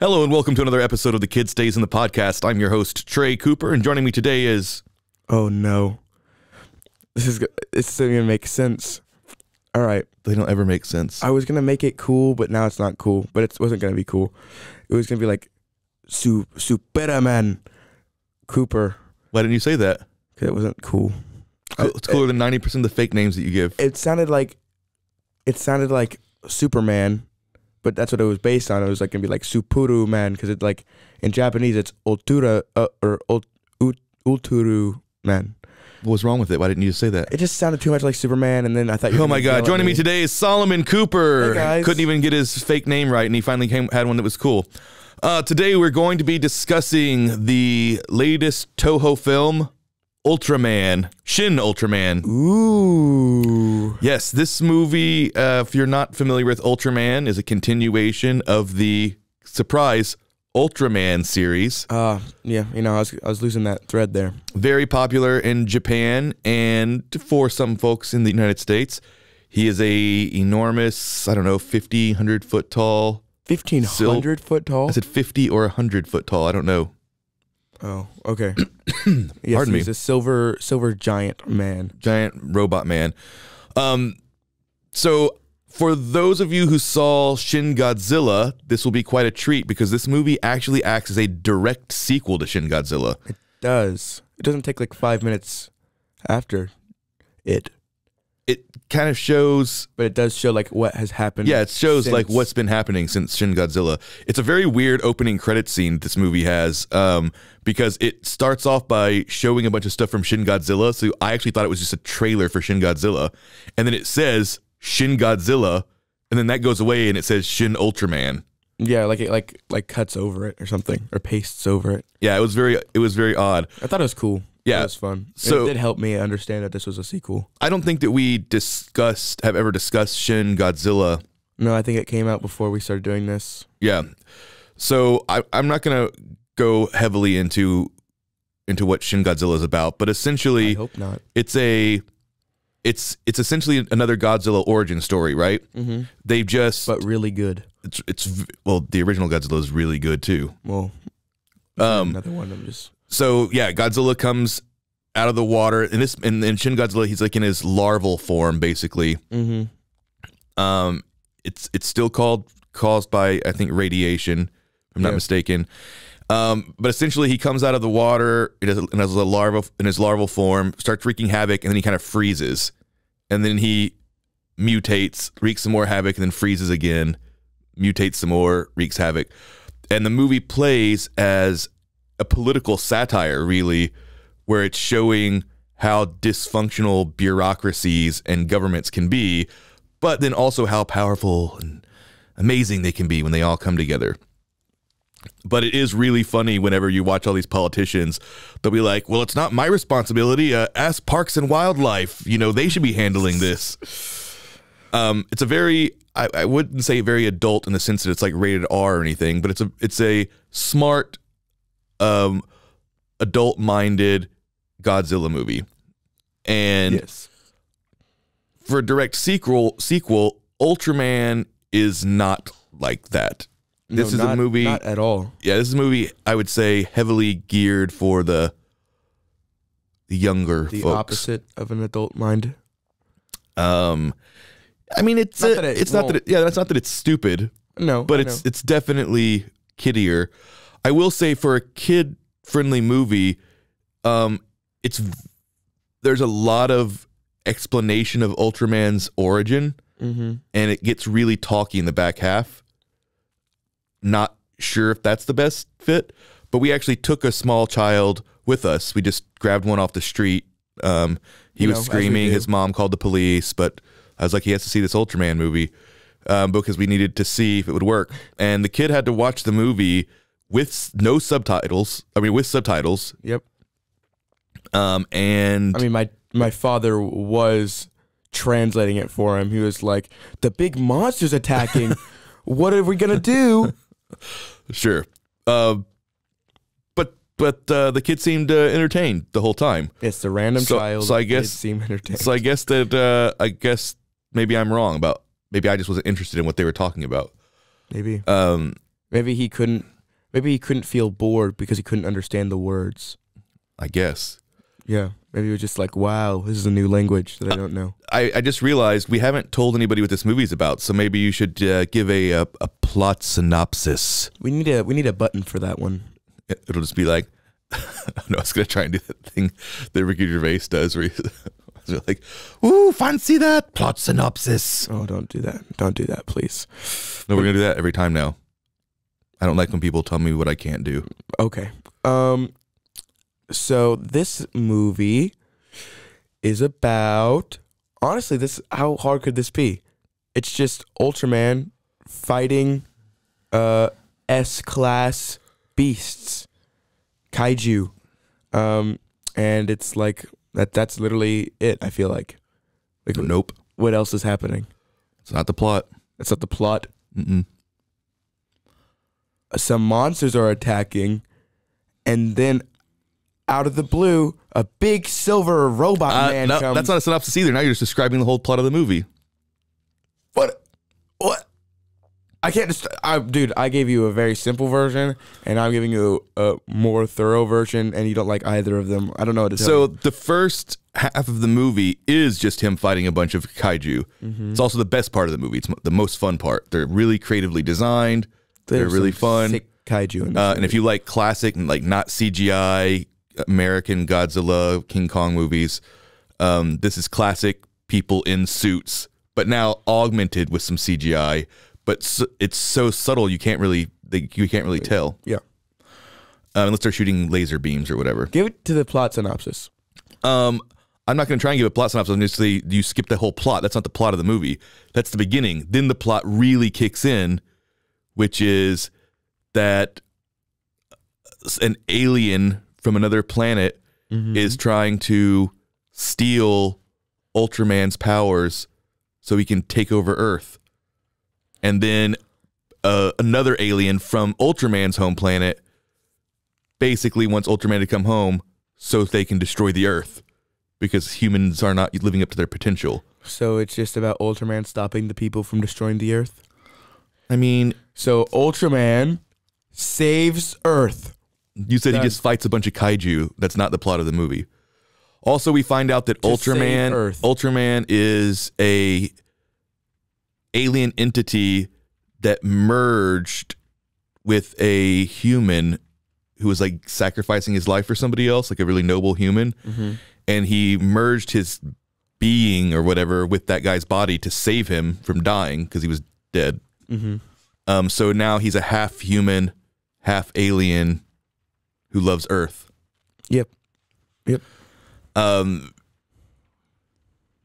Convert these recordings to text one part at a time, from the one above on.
Hello and welcome to another episode of The Kid Stays in the Podcast. I'm your host, Trey Cooper, and joining me today is... Oh no. This doesn't even make sense. All right. They don't ever make sense. I was going to make it cool, but now it's not cool. But it wasn't going to be cool. It was going to be like Superman Cooper. Why didn't you say that? Because it wasn't cool. It's cooler than 90% of the fake names that you give. It sounded like Superman, but that's what it was based on. It was like going to be like Supuru Man, because it's like in Japanese it's Ultura or Ulturu Man. What's wrong with it? Why didn't you just say that? It just sounded too much like Superman, and then I thought you were Oh my God. Joining me today is Solomon Cooper. Hey guys. Couldn't even get his fake name right, and he finally had one that was cool. Today we're going to be discussing the latest Toho film, Ultraman, Shin Ultraman. Ooh. Yes, this movie, if you're not familiar with Ultraman, is a continuation of the, surprise, Ultraman series. Yeah, you know, I was losing that thread there. Very popular in Japan and for some folks in the United States. He is a enormous, I don't know, 1,500 foot tall. 1,500 foot tall? I said 50 or 100 foot tall. I don't know. Oh, okay. Yes, Pardon me. He's a silver giant man. Giant robot man. So for those of you who saw Shin Godzilla, this will be quite a treat because this movie actually acts as a direct sequel to Shin Godzilla. It does. It doesn't take like 5 minutes after it. It kind of shows... But it does show like what has happened. Yeah, it shows since. like what's been happening since Shin Godzilla. It's a very weird opening credit scene this movie has because it starts off by showing a bunch of stuff from Shin Godzilla. So I actually thought it was just a trailer for Shin Godzilla. And then it says Shin Godzilla, and then that goes away and it says Shin Ultraman. Yeah, like it like cuts over it or something, or pastes over it. Yeah, it was very odd. I thought it was cool. Yeah. It was fun. So it did help me understand that this was a sequel. I don't think that we have ever discussed Shin Godzilla. No, I think it came out before we started doing this. Yeah. So I'm not going to go heavily into what Shin Godzilla is about, but essentially I hope not. It's essentially another Godzilla origin story, right? Mm-hmm. They've just But really good. Well, the original Godzilla is really good too. Well, another one. I'm just... So yeah, Godzilla comes out of the water, and in Shin Godzilla, he's like in his larval form, basically. Mm-hmm. It's still caused by, I think, radiation, if I'm not mistaken. But essentially, he comes out of the water in his larval form, starts wreaking havoc, and then he kind of freezes, and then he mutates, wreaks some more havoc, and then freezes again, mutates some more, wreaks havoc, and the movie plays as a political satire, really, where it's showing how dysfunctional bureaucracies and governments can be, but then also how powerful and amazing they can be when they all come together. But it is really funny whenever you watch all these politicians. They'll be like, well, it's not my responsibility. Ask Parks and Wildlife. You know, they should be handling this. It's a very, I wouldn't say very adult in the sense that it's like rated R or anything, but it's a smart, adult-minded Godzilla movie. And yes. For a direct sequel, Ultraman is not like that. This is a movie... Not at all. Yeah, this is a movie, I would say, heavily geared for the younger folks. The opposite of an adult mind. I mean, it's not that it's stupid. No, but it's definitely kiddier. I will say for a kid-friendly movie, there's a lot of explanation of Ultraman's origin, and it gets really talky in the back half. Not sure if that's the best fit, but we actually took a small child with us. We just grabbed one off the street. He was screaming. His mom called the police, but I was like, he has to see this Ultraman movie because we needed to see if it would work. And the kid had to watch the movie with no subtitles. I mean, with subtitles. Yep. And I mean, my father was translating it for him. He was like, the big monster's attacking. What are we going to do? Sure. But the kid seemed entertained the whole time. It's the random child. So I guess seemed entertained. So I guess maybe I'm wrong about. Maybe I just wasn't interested in what they were talking about. Maybe. Maybe he couldn't Maybe he couldn't feel bored because he couldn't understand the words. I guess. Yeah. Maybe he was just like, wow, this is a new language that I don't know. I just realized we haven't told anybody what this movie's about, so maybe you should give a plot synopsis. We need a button for that one. It'll just be like, no, I was going to try and do that thing that Ricky Gervais does where he's like, ooh, fancy that? Plot synopsis. Oh, don't do that. Don't do that, please. No, we're going to do that every time now. I don't like when people tell me what I can't do. Okay. So this movie is about, honestly, how hard could this be? It's just Ultraman fighting S-class beasts, kaiju, and it's like that's literally it. I feel like Nope. What else is happening? It's not the plot. It's not the plot. Mm-mm. Some monsters are attacking, and then out of the blue, a big silver robot man no, comes. that's not a synopsis either. Now you're just describing the whole plot of the movie. What? I can't just... dude, I gave you a very simple version, and I'm giving you a more thorough version, and you don't like either of them. I don't know what to tell So you. the first half of the movie is just him fighting a bunch of kaiju. It's also the best part of the movie. It's the most fun part. They're really creatively designed. They're really some fun. sick kaiju in this And movie. if you like classic and like not CGI American Godzilla, King Kong movies, this is classic people in suits, but now augmented with some CGI. But it's so subtle you can't really tell. Yeah. Unless they're shooting laser beams or whatever. Give it to the plot synopsis. I'm not going to try and give a plot synopsis. I'm just going to say you skip the whole plot. That's not the plot of the movie. That's the beginning. Then the plot really kicks in, which is that an alien from another planet is trying to steal Ultraman's powers so he can take over Earth. And then another alien from Ultraman's home planet basically wants Ultraman to come home so they can destroy the Earth because humans are not living up to their potential. So it's just about Ultraman stopping the people from destroying the Earth? I mean... So Ultraman saves Earth. You said he just fights a bunch of kaiju. That's not the plot of the movie. Also, we find out that Ultraman is a alien entity that merged with a human who was like sacrificing his life for somebody else, like a really noble human. And he merged his being or whatever with that guy's body to save him from dying because he was dead. So now he's a half human, half alien who loves Earth. Yep.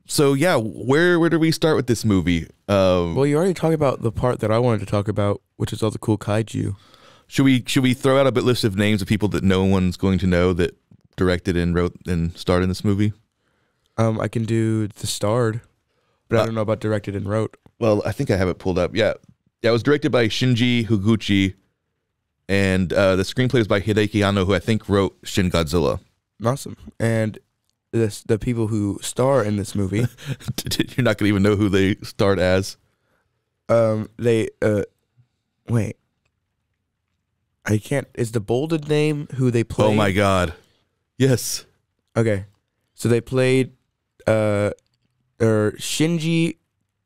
So yeah, where do we start with this movie? Well, you already talked about the part that I wanted to talk about, which is all the cool kaiju. Should we throw out a bit list of names of people that no one's going to know that directed and wrote and starred in this movie? I can do the starred, but I don't know about directed and wrote. Well, I think I have it pulled up. Yeah, it was directed by Shinji Higuchi, and the screenplay was by Hideaki Anno, who I think wrote Shin Godzilla. Awesome. And the people who star in this movie, You're not going to even know who they starred as. wait. I can't. Is the bolded name who they played? Oh my God. Yes. Okay. So they played, Shinji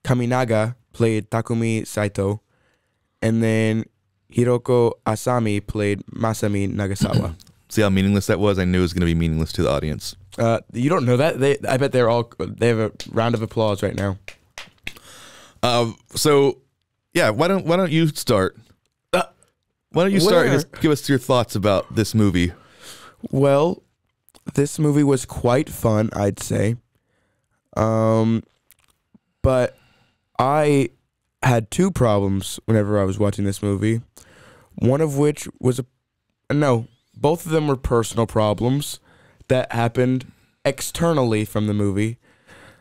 Kaminaga played Takumi Saito, and then Hiroko Asami played Masami Nagasawa. See how meaningless that was? I knew it was going to be meaningless to the audience. You don't know that? I bet they have a round of applause right now. So yeah, why don't you start? Why don't you start and just give us your thoughts about this movie? Well, this movie was quite fun, I'd say. But I had two problems whenever I was watching this movie. One of which was both of them were personal problems that happened externally from the movie.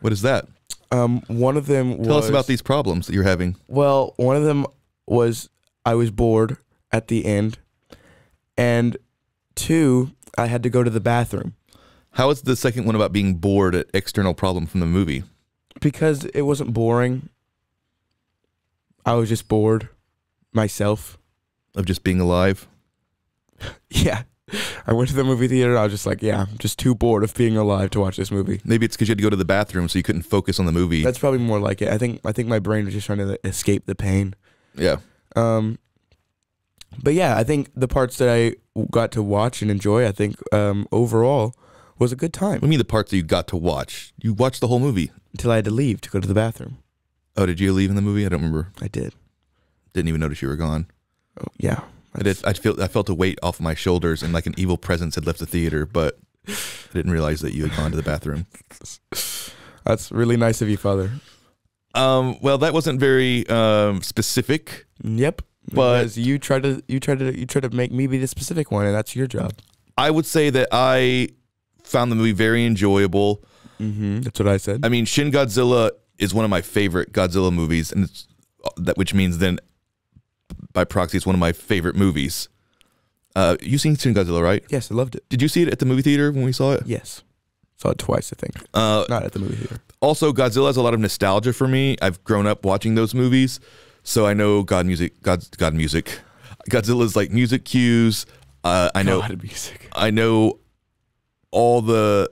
What is that? One of them was... Tell us about these problems that you're having. Well, one of them was I was bored at the end. And two, I had to go to the bathroom. How is the second one about being bored at external problem from the movie? Because it wasn't boring. I was just bored myself. Of just being alive? Yeah. I went to the movie theater and I was just like, yeah, I'm just too bored of being alive to watch this movie. Maybe it's because you had to go to the bathroom, so you couldn't focus on the movie. That's probably more like it. I think my brain was just trying to escape the pain. Yeah. But yeah, I think the parts that I got to watch and enjoy, I think overall was a good time. What do you mean the parts that you got to watch? You watched the whole movie. Until I had to leave to go to the bathroom. Oh, did you leave in the movie? I don't remember. I did. Didn't even notice you were gone. Oh, yeah. I felt a weight off my shoulders and like an evil presence had left the theater, but I didn't realize that you had gone to the bathroom. That's really nice of you, Father. Well, that wasn't very specific. Yep. But because you try to make me be the specific one, and that's your job. I would say that I found the movie very enjoyable. That's what I said. I mean, Shin Godzilla is one of my favorite Godzilla movies, and which means then by proxy it's one of my favorite movies. You've seen Shin Godzilla, right? Yes, I loved it. Did you see it at the movie theater when we saw it? Yes. Saw it twice, I think. Not at the movie theater. Also, Godzilla has a lot of nostalgia for me. I've grown up watching those movies, so I know God music. Godzilla's like music cues. I know music. I know all the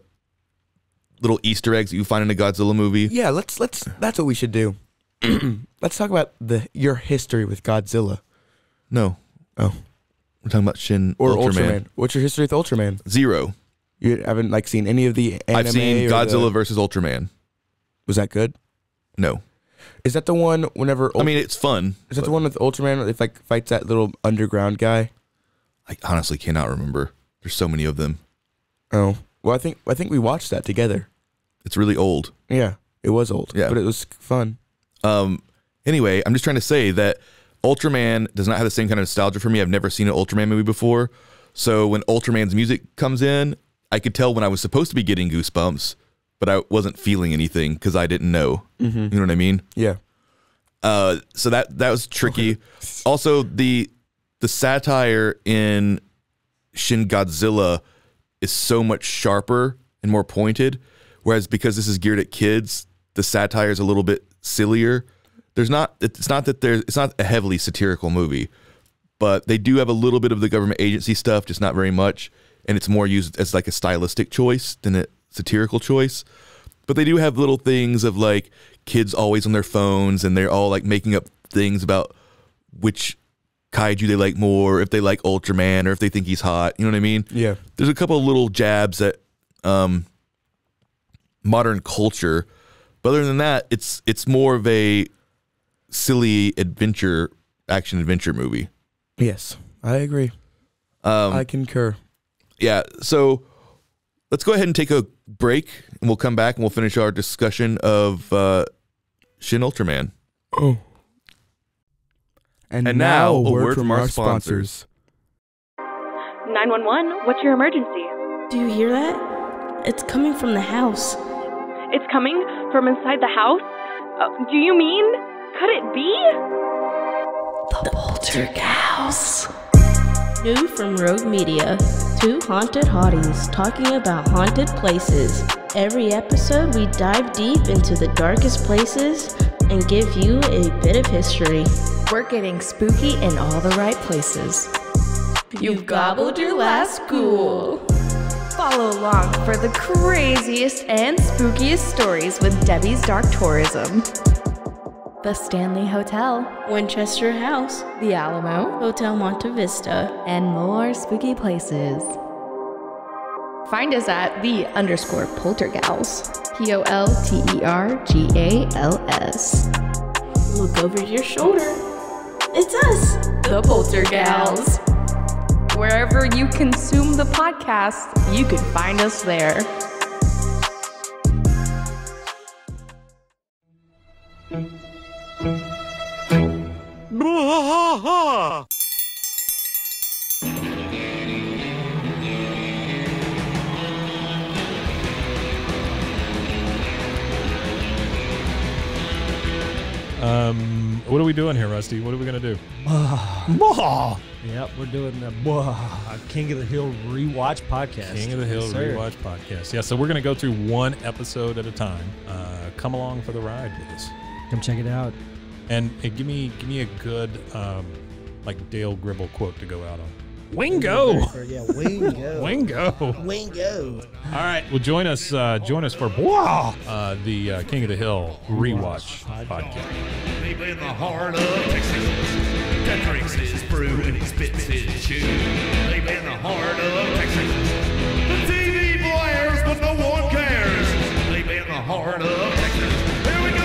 little Easter eggs that you find in a Godzilla movie. Yeah, let's. That's what we should do. Let's talk about your history with Godzilla. No. Oh. We're talking about Shin or Ultraman. What's your history with Ultraman? 0. You haven't like seen any of the anime? I've seen Godzilla versus Ultraman. Was that good? No. Is that the one whenever... I mean, it's fun. Is that the one with Ultraman if like fights that little underground guy? I honestly cannot remember. There's so many of them. Oh. Well, I think we watched that together. It's really old. Yeah, it was old. Yeah. But it was fun. Anyway, I'm just trying to say that Ultraman does not have the same kind of nostalgia for me. I've never seen an Ultraman movie before. So when Ultraman's music comes in, I could tell when I was supposed to be getting goosebumps, but I wasn't feeling anything because I didn't know. You know what I mean? Yeah. So that was tricky. Also, the satire in Shin Godzilla is so much sharper and more pointed, whereas because this is geared at kids, the satire is a little bit sillier. It's not a heavily satirical movie, but they do have a little bit of the government agency stuff, just not very much, and it's more used as like a stylistic choice than a satirical choice. But they do have little things of like kids always on their phones, and they're all like making up things about which kaiju they like more, if they like Ultraman or if they think he's hot. You know what I mean? Yeah. There's a couple of little jabs at modern culture, but other than that, it's more of a silly action adventure movie. Yes, I agree. I concur. Yeah, so let's go ahead and take a break, and we'll come back and we'll finish our discussion of Shin Ultraman. Oh. And now a word from our sponsors. 911, what's your emergency? Do you hear that? It's coming from the house. It's coming from inside the house? Do you mean, could it be? The Poltergeist. New from Rogue Media. 2 haunted hotties talking about haunted places. Every episode we dive deep into the darkest places and give you a bit of history. We're getting spooky in all the right places. You've gobbled your last ghoul. Follow along for the craziest and spookiest stories with Debbie's Dark Tourism. The Stanley Hotel, Winchester House, The Alamo, Hotel Monte Vista, and more spooky places. Find us at _Poltergals. POLTERGALS. Look over your shoulder. It's us, The Poltergals. Wherever you consume the podcast, you can find us there. What are we doing here, Rusty? What are we gonna do? Yep, we're doing the King of the Hill rewatch podcast. King of the Hill rewatch podcast. Yeah, so we're gonna go through one episode at a time. Come along for the ride with us. Come check it out. And give me a good like Dale Gribble quote to go out on. Wingo. Yeah, Wingo. Wingo. Wingo. All right. Well, join us for the King of the Hill rewatch podcast. Deep in the heart of Texas, that drinks his brew and he spits his chew. Deep in the heart of Texas, the TV blares but no one cares. Deep in the heart of Texas, here we go.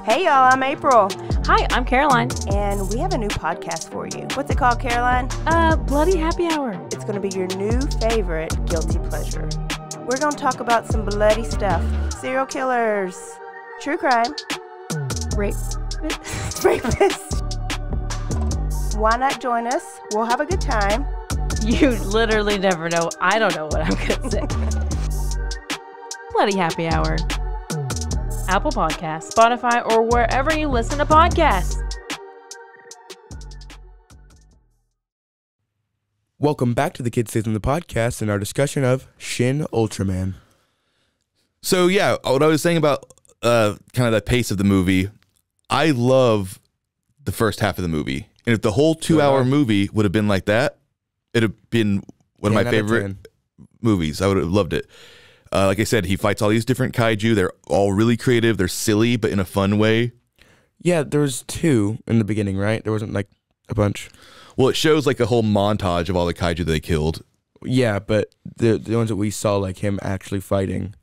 Hey y'all, I'm April, Hi, I'm Caroline. and we have a new podcast for you. What's it called, Caroline? Bloody Happy Hour. It's going to be your new favorite guilty pleasure. We're going to talk about some bloody stuff. Serial killers, true crime, Rape. rapists. Why not join us? We'll have a good time. You literally never know. I don't know what I'm going to say. Bloody Happy Hour. Apple Podcasts, Spotify, or wherever you listen to podcasts. Welcome back to the Kids Season of the podcast and our discussion of Shin Ultraman. So yeah, what I was saying about kind of the pace of the movie, I love the first half of the movie. And if the whole 2-hour movie would have been like that, it'd have been one of my favorite movies. I would have loved it. Like I said, he fights all these different kaiju. They're all really creative. They're silly, but in a fun way. Yeah, there was 2 in the beginning, right? There wasn't like a bunch. Well, it shows like a whole montage of all the kaiju they killed. Yeah, but the ones that we saw, like him actually fighting.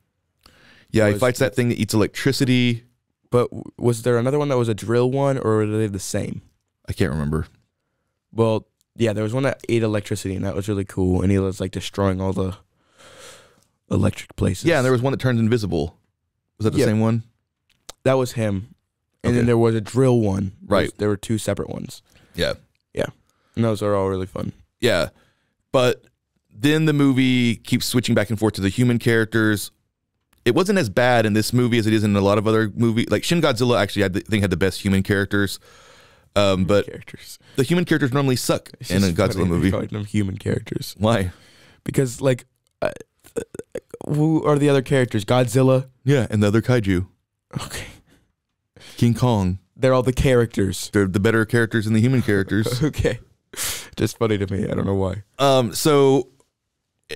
Yeah, he fights that thing that eats electricity. But was there another one that was a drill one, or were they the same? I can't remember. Well, yeah, there was one that ate electricity, and that was really cool. And he was like destroying all the electric places. Yeah, and there was one that turned invisible. Was that the same one? That was him. And then there was a drill one. Right. There were 2 separate ones. Yeah. Yeah. And those are all really fun. Yeah. But then the movie keeps switching back and forth to the human characters. It wasn't as bad in this movie as it is in a lot of other movies. Like Shin Godzilla actually, I think, had the best human characters. But the human characters normally suck in a Godzilla movie. Calling them human characters. Why? Because, like, who are the other characters? Godzilla? Yeah, and the other kaiju. Okay. King Kong. They're all the characters. They're the better characters than the human characters. Okay. Just funny to me. I don't know why. So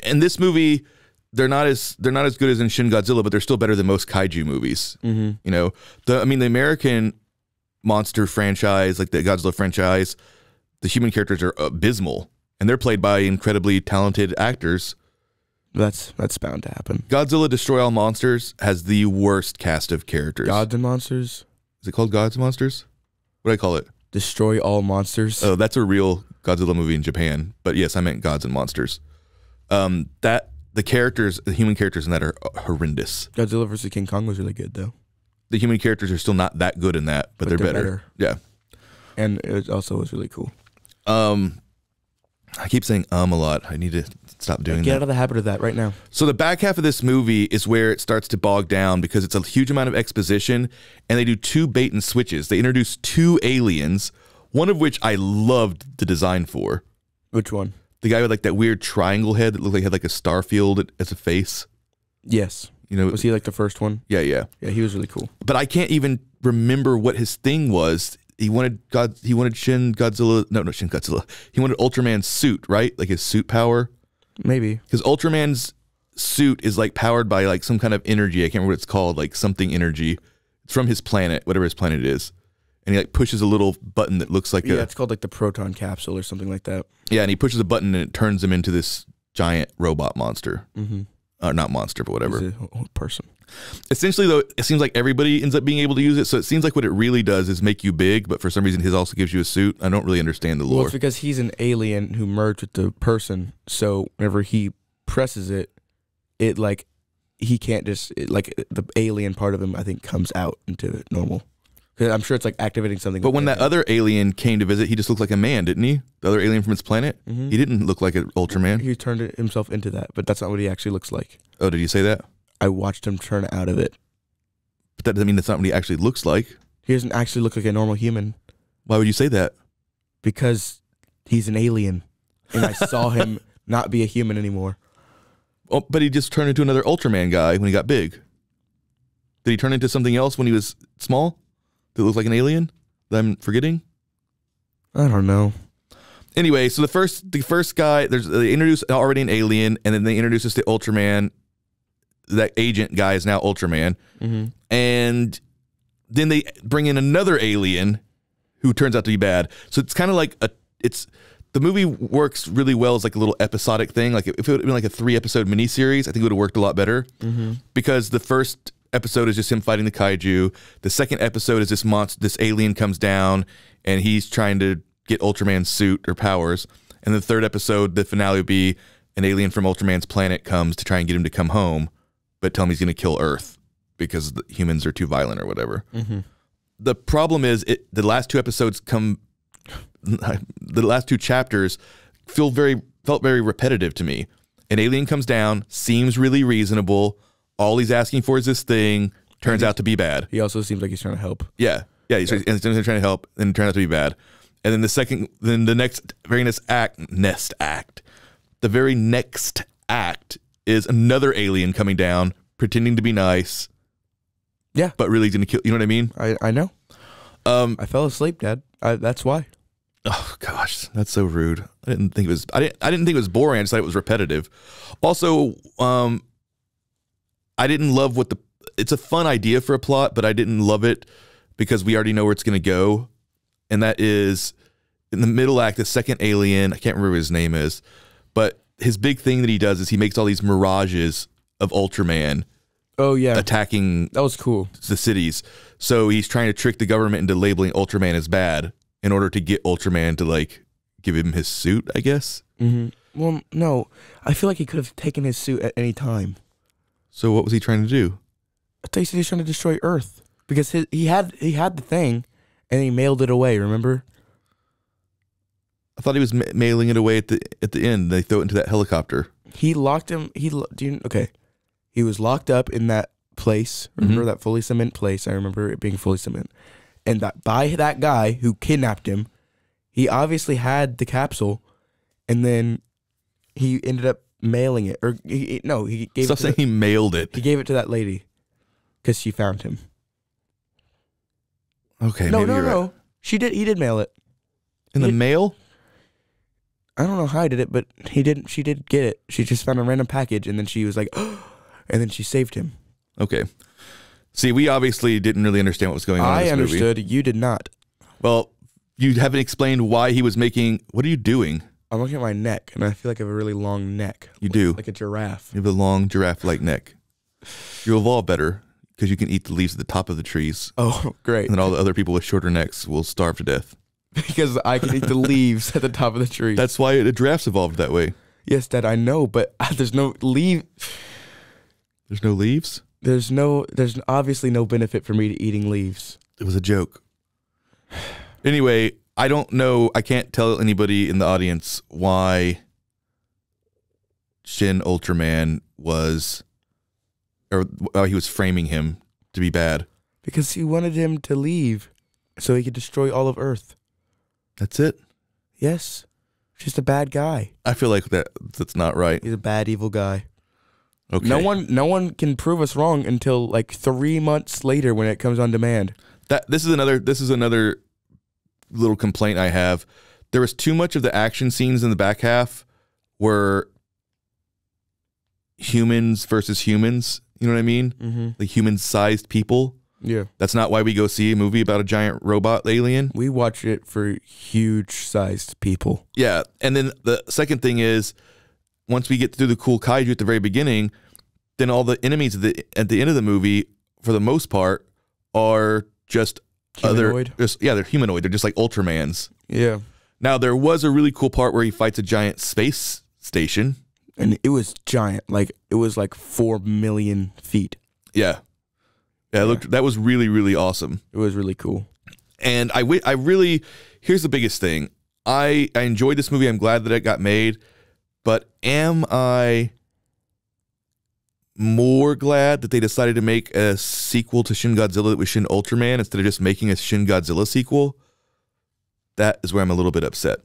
in this movie, they're not as good as in Shin Godzilla, but they're still better than most kaiju movies. Mm-hmm. You know, the American monster franchise, like the Godzilla franchise, the human characters are abysmal, and they're played by incredibly talented actors. That's bound to happen. Godzilla Destroy All Monsters has the worst cast of characters. Gods and Monsters? Is it called Gods and Monsters? What do I call it? Destroy All Monsters? Oh, that's a real Godzilla movie in Japan. But yes, I meant Gods and Monsters. The characters, the human characters in that are horrendous. Godzilla vs. King Kong was really good, though. The human characters are still not that good in that, but they're better. Yeah. And it also was really cool. I keep saying a lot. I need to stop doing that. Get out of the habit of that right now. So the back half of this movie is where it starts to bog down because it's a huge amount of exposition, and they do 2 bait and switches. They introduce 2 aliens, one of which I loved the design for. Which one? The guy with like that weird triangle head that looked like he had like a star field as a face. Yes. You know, was he like the first one? Yeah, yeah. Yeah, he was really cool. But I can't even remember what his thing was. He wanted Shin Godzilla. No, not Shin Godzilla. He wanted Ultraman's suit, right? Like his suit power. Maybe. Because Ultraman's suit is like powered by like some kind of energy. I can't remember what it's called. Like something energy. It's from his planet, whatever his planet is. And he like pushes a little button that looks like it's called like the proton capsule or something like that. Yeah, and he pushes a button and it turns him into this giant robot monster. Mm-hmm. Not monster, but whatever. He's a whole person. Essentially, though, it seems like everybody ends up being able to use it. So it seems like what it really does is make you big, but for some reason, his also gives you a suit. I don't really understand the lore. Well, it's because he's an alien who merged with the person. So whenever he presses it, it like he can't just the alien part of him, I think, comes out into normal. I'm sure it's like activating something. But when that other alien came to visit, he just looked like a man, didn't he? The other alien from his planet? Mm-hmm. He didn't look like an Ultraman. He turned himself into that, but that's not what he actually looks like. Oh, did you say that? I watched him turn out of it. But that doesn't mean that's not what he actually looks like. He doesn't actually look like a normal human. Why would you say that? Because he's an alien. and I saw him not be a human anymore. Oh, but he just turned into another Ultraman guy when he got big. Did he turn into something else when he was small? That looked like an alien that I'm forgetting? I don't know. Anyway, so the first guy, they introduce already an alien, and then they introduce us to Ultraman. That agent guy is now Ultraman. And then they bring in another alien who turns out to be bad. So it's kind of like the movie works really well as like a little episodic thing. Like if it would have been like a 3-episode miniseries, I think it would have worked a lot better. Because the first episode is just him fighting the kaiju. The second episode is this alien comes down and he's trying to get Ultraman's suit or powers. And the third episode, the finale would be an alien from Ultraman's planet comes to try and get him to come home, but tell him he's going to kill Earth because the humans are too violent or whatever. The problem is the last 2 episodes the last 2 chapters felt very repetitive to me. An alien comes down, seems really reasonable. All he's asking for is this thing, turns out to be bad. He also seems like he's trying to help. Yeah, he's trying to help, and it turns out to be bad. And then the very next act is another alien coming down, pretending to be nice. Yeah, but really going to kill. You know what I mean? I know. I fell asleep, Dad. That's why. Oh gosh, that's so rude. I didn't think it was boring. I just thought it was repetitive. Also, I didn't love it's a fun idea for a plot, but I didn't love it because we already know where it's going to go. And that is in the middle act, the second alien, I can't remember what his name is, but his big thing that he does is he makes all these mirages of Ultraman. Oh yeah, attacking. That was cool. The cities. So he's trying to trick the government into labeling Ultraman as bad in order to get Ultraman to like give him his suit, I guess. Well, no, I feel like he could have taken his suit at any time. So what was he trying to do? I thought he said he was trying to destroy Earth because he had the thing, and he mailed it away. Remember? I thought he was mailing it away at the end. They throw it into that helicopter. He locked him. Okay. He was locked up in that place. Remember that fully cement place? I remember it being fully cement. And by that guy who kidnapped him, he obviously had the capsule, and then he ended up mailing it. Or he gave Stop saying he mailed it. He gave it to that lady because she found him. Okay, no. Right. He did mail it. In the mail? I don't know how he did it, but he didn't. She did get it. She just found a random package, and then she was like, oh, and then she saved him. Okay. See, we obviously didn't really understand what was going on in this movie. I understood. You did not. Well, you haven't explained why he was making... What are you doing? I'm looking at my neck, and I feel like I have a really long neck. You do. Like a giraffe. You have a long giraffe-like neck. You'll evolve better because you can eat the leaves at the top of the trees. Oh, great. And then all the other people with shorter necks will starve to death. Because I can eat the leaves at the top of the tree. That's why the giraffes evolved that way. Yes, Dad, I know, but there's no leaf. There's no leaves? There's obviously no benefit for me to eating leaves. It was a joke. Anyway, I don't know. I can't tell anybody in the audience why Shin Ultraman was, or why he was framing him to be bad. Because he wanted him to leave so he could destroy all of Earth. That's it? Yes. Just a bad guy. I feel like that's not right. He's a bad, evil guy. Okay. No one can prove us wrong until like 3 months later when it comes on demand. This is another little complaint I have. There was too much of the action scenes in the back half were humans versus humans. You know what I mean? Like human-sized people. Yeah. That's not why we go see a movie about a giant robot alien. We watch it for huge-sized people. Yeah. And then the second thing is, once we get through the cool kaiju at the very beginning, then all the enemies at the end of the movie, for the most part, are just humanoid. They're humanoid. They're just like Ultramans. Yeah. Now, there was a really cool part where he fights a giant space station. And it was giant. Like, it was like 4 million feet. Yeah. Yeah, that was really, really awesome. It was really cool. And I really, here's the biggest thing. I enjoyed this movie. I'm glad that it got made. But am I more glad that they decided to make a sequel to Shin Godzilla that was Shin Ultraman instead of just making a Shin Godzilla sequel? That is where I'm a little bit upset.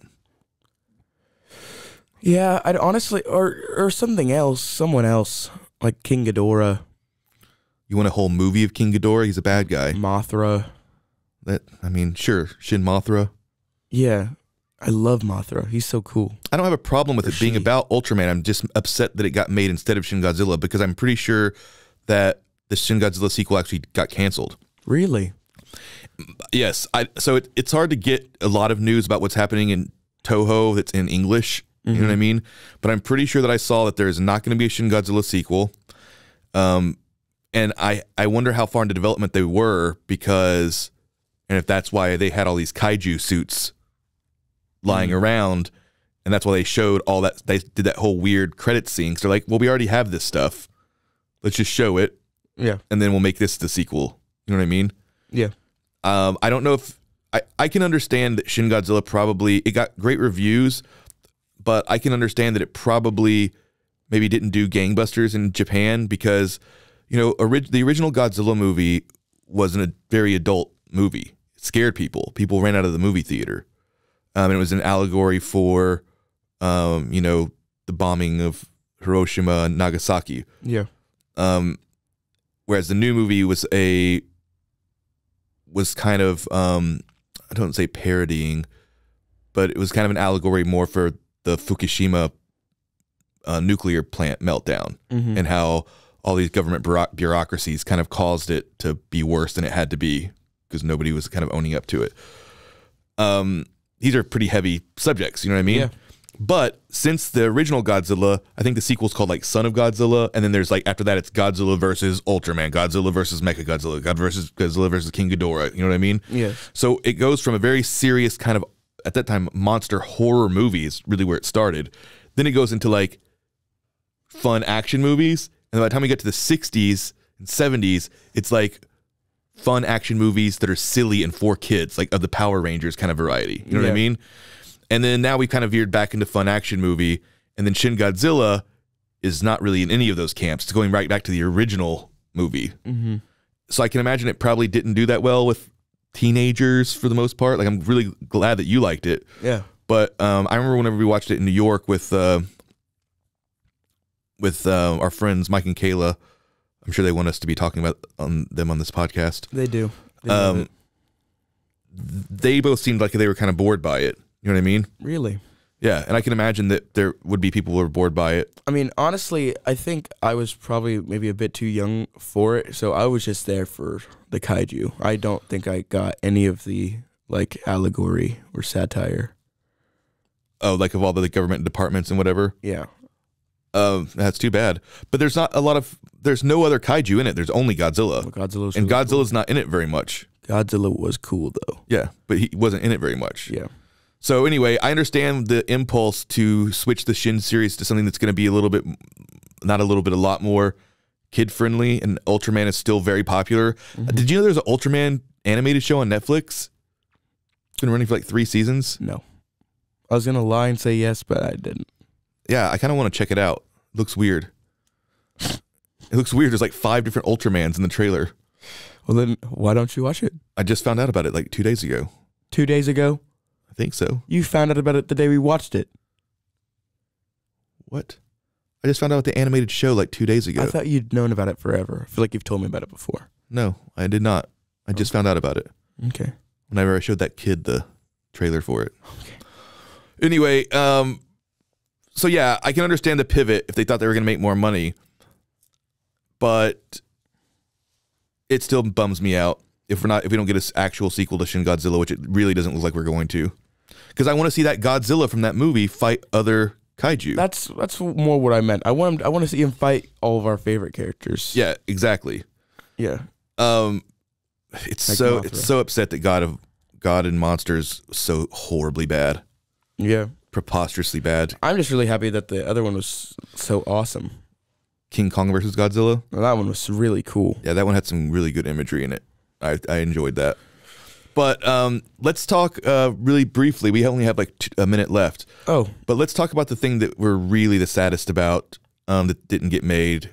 Yeah, I'd honestly, or something else, someone else, like King Ghidorah. You want a whole movie of King Ghidorah? He's a bad guy. Mothra. Sure, Shin Mothra. Yeah, I love Mothra. He's so cool. I don't have a problem with it being about Ultraman. I'm just upset that it got made instead of Shin Godzilla because I'm pretty sure that the Shin Godzilla sequel actually got canceled. Really? Yes. So it's hard to get a lot of news about what's happening in Toho that's in English. You know what I mean? But I'm pretty sure that I saw that there's not going to be a Shin Godzilla sequel. And I wonder how far into development they were because, and if that's why they had all these kaiju suits lying around, and that's why they showed all that. They did that whole weird credit scene. So they're like, well, we already have this stuff. Let's just show it. Yeah. And then we'll make this the sequel. You know what I mean? Yeah. I don't know if I can understand that Shin Godzilla it got great reviews, but I can understand that it probably maybe didn't do gangbusters in Japan because, the original Godzilla movie wasn't a very adult movie. It scared people. People ran out of the movie theater. And it was an allegory for, the bombing of Hiroshima and Nagasaki. Yeah. Whereas the new movie was kind of, I don't say parodying, but it was kind of an allegory more for the Fukushima nuclear plant meltdown and how all these government bureaucracies kind of caused it to be worse than it had to be because nobody was kind of owning up to it. These are pretty heavy subjects, you know what I mean? Yeah. But since the original Godzilla, I think the sequel's called like Son of Godzilla, and then there's after that it's Godzilla versus Ultraman, Godzilla versus Mechagodzilla, Godzilla versus King Ghidorah, you know what I mean? Yeah. So it goes from a very serious kind of, at that time, monster horror movie is really where it started. Then it goes into like fun action movies, and by the time we get to the 60s and 70s, it's like fun action movies that are silly and for kids, like of the Power Rangers kind of variety. You know what I mean? And then now we kind of veered back into fun action movie, and then Shin Godzilla is not really in any of those camps. It's going right back to the original movie. So I can imagine it probably didn't do that well with teenagers for the most part. Like I'm really glad that you liked it. Yeah. But I remember whenever we watched it in New York with our friends Mike and Kayla. I'm sure they want us to be talking about them on this podcast. They do. They they both seemed like they were kind of bored by it. You know what I mean? Really? Yeah, and I can imagine that there would be people who are bored by it. I mean, honestly, I think I was probably maybe a bit too young for it, so I was just there for the kaiju. I don't think I got any of the allegory or satire. Oh, like of all the government departments and whatever? Yeah. That's too bad. But there's no other kaiju in it. There's only Godzilla. Godzilla's not in it very much. Godzilla was cool though. Yeah, but he wasn't in it very much. Yeah. So anyway, I understand the impulse to switch the Shin series to something that's going to be a lot more kid-friendly, and Ultraman is still very popular. Did you know there's an Ultraman animated show on Netflix? It's been running for 3 seasons. No. I was going to lie and say yes, but I didn't. Yeah, I kind of want to check it out. It looks weird. There's 5 different Ultramans in the trailer. Well, then why don't you watch it? I just found out about it 2 days ago. 2 days ago? I think so. You found out about it the day we watched it. What? I just found out about the animated show 2 days ago. I thought you'd known about it forever. I feel like you've told me about it before. No, I did not. I just found out about it. Okay. Whenever I showed that kid the trailer for it. Okay. Anyway, so yeah, I can understand the pivot if they thought they were going to make more money, but it still bums me out if we don't get an actual sequel to Shin Godzilla, which it really doesn't look like we're going to, because I want to see that Godzilla from that movie fight other kaiju. That's more what I meant. I want to see him fight all of our favorite characters. Yeah, exactly. Yeah. It's so upset that God and Monsters so horribly bad. Yeah. Preposterously bad. I'm just really happy that the other one was so awesome. King Kong versus Godzilla? Well, that one was really cool. Yeah, that one had some really good imagery in it. I enjoyed that. But let's talk really briefly. We only have a minute left. Oh. But let's talk about the thing that we're really the saddest about that didn't get made.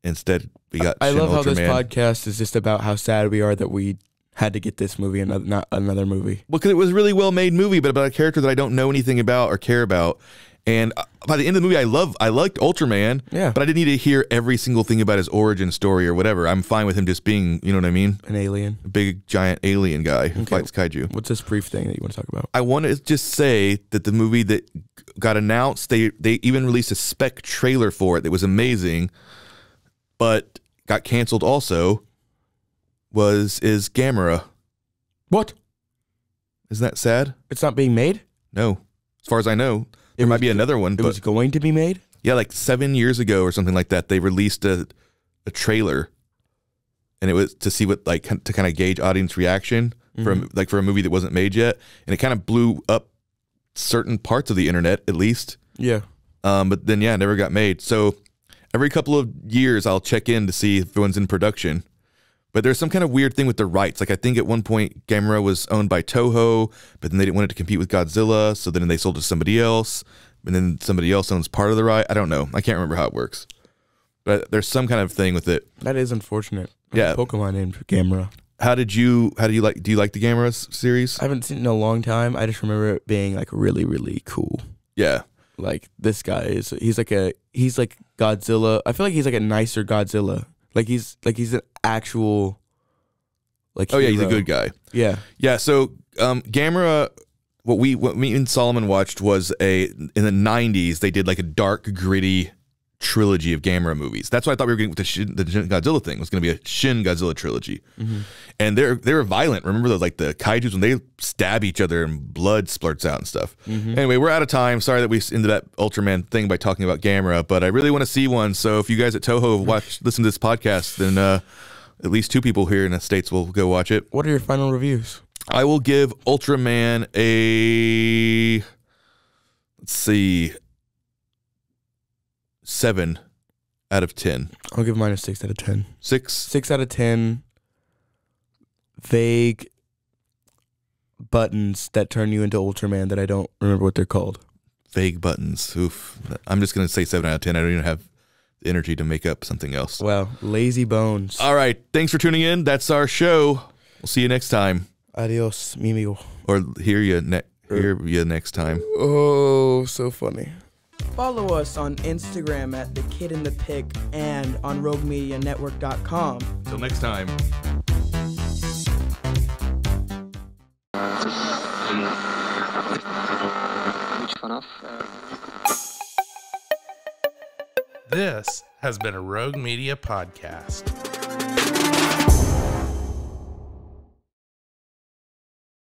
Instead, we got I Shin love how Ultraman. this podcast is just about how sad we are that we had to get this movie and not another movie. Well, because it was a really well made movie, but about a character that I don't know anything about or care about. And by the end of the movie, I liked Ultraman, but I didn't need to hear every single thing about his origin story or whatever. I'm fine with him just being, you know what I mean? An alien. A big, giant alien guy who fights kaiju. What's this brief thing that you want to talk about? I want to just say that the movie that got announced, they even released a spec trailer for it that was amazing, but got canceled also, is Gamera. What? Isn't that sad? It's not being made? No. As far as I know. There might be another one. It was going to be made? Yeah, like 7 years ago or something like that, they released a trailer, and it was to see what, like, to kind of gauge audience reaction from, like, for a movie that wasn't made yet, and it kind of blew up certain parts of the internet, at least. Yeah. But then, it never got made. So every couple of years, I'll check in to see if one's in production. But there's some kind of weird thing with the rights. Like, I think at one point, Gamera was owned by Toho, but then they didn't want it to compete with Godzilla, so then they sold it to somebody else, and then somebody else owns part of the right. I don't know. I can't remember how it works. But there's some kind of thing with it. That is unfortunate. Yeah. Pokemon named Gamera. Do you like the Gamera series? I haven't seen it in a long time. I just remember it being, like, really, really cool. Yeah. Like, this guy he's like Godzilla. I feel like he's like a nicer Godzilla. Like he's an actual, like, hero. He's a good guy. Yeah. Yeah, so Gamera, what me and Solomon watched was in the 90s, they did like a dark, gritty trilogy of Gamera movies. That's what I thought we were getting with the Shin Godzilla thing. It was going to be a Shin Godzilla trilogy. And they were violent. Remember those, like, the kaijus when they stab each other and blood splurts out and stuff. Anyway, we're out of time. Sorry that we ended that Ultraman thing by talking about Gamera, but I really want to see one. So if you guys at Toho listen to this podcast, then at least 2 people here in the States will go watch it. What are your final reviews? I will give Ultraman a, let's see, 7 out of 10. I'll give mine a 6 out of 10. 6? 6 out of 10. Vague buttons that turn you into Ultraman that I don't remember what they're called. Vague buttons. Oof. I'm just going to say 7 out of 10. I don't even have the energy to make up something else. Wow. Lazy bones. All right. Thanks for tuning in. That's our show. We'll see you next time. Adios, mimio. Or hear you next time. Oh, so funny. Follow us on Instagram at The Kid in the Pic and on RogueMediaNetwork.com. Until next time. This has been a Rogue Media podcast.